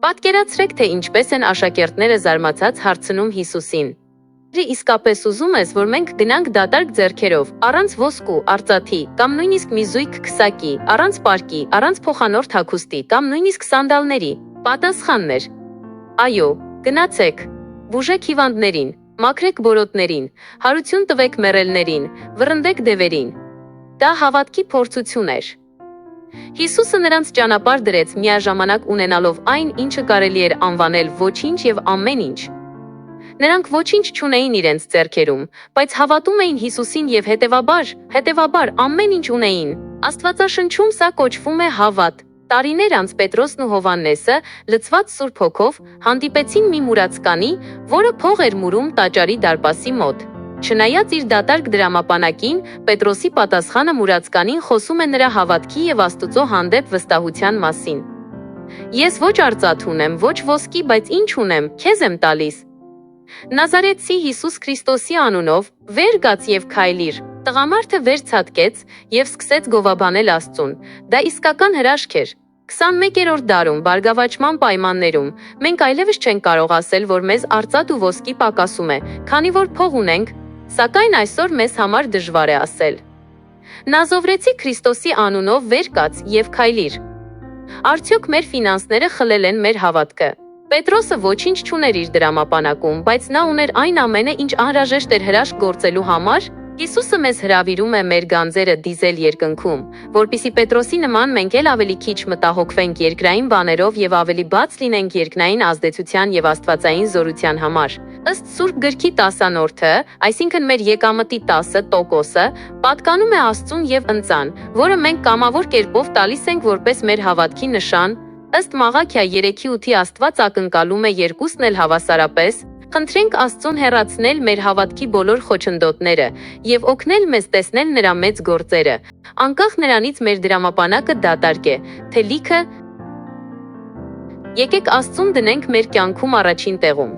Պատկերացրեք, թե ինչպես են աշակերտները զարմացած հարցնում Հիսուսին. Իսկապես ուզում ես, որ մենք գնանք դատարկ ձեռքերով, առանց ոսկու, արծաթի, կամ նույնիսկ մի զույգ քսակի, առանց պարկի, առանց փոխանորդ հագուստի, կամ նույնիսկ սանդալների։ Պատասխանն էր. այո, գնացեք, բուժեք հիվանդներին, մաքրեք բորոտներին, հարություն տվեք մեռելներին, վռնդեք դևերին։ Դա հավատքի փորձություն էր։ Հիսուսը նրանց ճանապարհ դրեց միաժամանակ ունենալով այն, ինչը կարելի էր անվանել ոչինչ եւ ամեն ինչ։ Նրանք ոչինչ չունեին իրենց ձեռքերում, բայց հավատում էին Հիսուսին եւ հետեւաբար ամեն ինչ ունեին։ Աստվածաշնչում սա կոչվում է հավատ։ Տարիներ անց Պետրոսն ու Հովհաննեսը, լցված Սուրբ Հոգով, հանդիպեցին մի մուրացկանի, որը փող էր մուրում տաճարի դարպասի մոտ։ Չնայած իր դատարկ դրամապանակին, Պետրոսի պատասխանը մուրացկանին խոսում է նրա հավատքի եւ Աստծո հանդեպ վստահության մասին։ Ես ոչ արծաթ ունեմ, ոչ ոսկի, բայց ինչ ունեմ, քեզ եմ տալիս։ Նազարեթցի Հիսուս Քրիստոսի անունով, վեր գաց եւ քայլիր։ Տղամարդը վեր ցատկեց եւ սկսեց գովաբանել Աստծուն։ Դա իսկական հրաշք էր։ 21-րդ դարում բարգավաճման պայմաններում մենք այլևս չենք կարող ասել, որ մեզ արծաթ ու ոսկի պակասում է, քանի որ փող ունենք, սակայն այսօր մեզ համար դժվար է ասել. Նազովրեցի Քրիստոսի անունով վեր կաց եւ քայլիր։ Արդյոք մեր ֆինանսները խլել են մեր հավատքը։ Պետրոսը ոչինչ չուներ իր դրամապանակում, բայց նա ուներ այն ամենը, ինչ անհրաժեշտ էր հրաշք գործելու համար։ Հիսուսը մեզ հրավիրում է մեր գանձերը դիզել երկնքում, որպեսզի Պետրոսի նման մենք էլ ավելի քիչ մտահոգվենք երկրային բաներով եւ ավելի բաց լինենք երկնային ազդեցության եւ աստվածային զորության համար։ Ըստ Սուրբ գրքի 10-րդը, այսինքն մեր եկամտի 10%-ը, պատկանում է Աստծուն եւ ընծան, որը մենք կամավոր կերպով տալիս ենք որպես մեր հավատքի նշան։ Ըստ Մաղաքիա 3:8-ի Աստված ակնկալում է երկուսն էլ հավասարապես։ Խնդրենք Աստծուն հեռացնել մեր հավատքի բոլոր խոչընդոտները եւ օգնել մեզ տեսնել նրա մեծ գործերը։ Անկախ նրանից մեր դրամապանակը դատարկ է, թե լիքը։ Եկեք Աստծուն դնենք մեր կյանքում առաջին տեղում։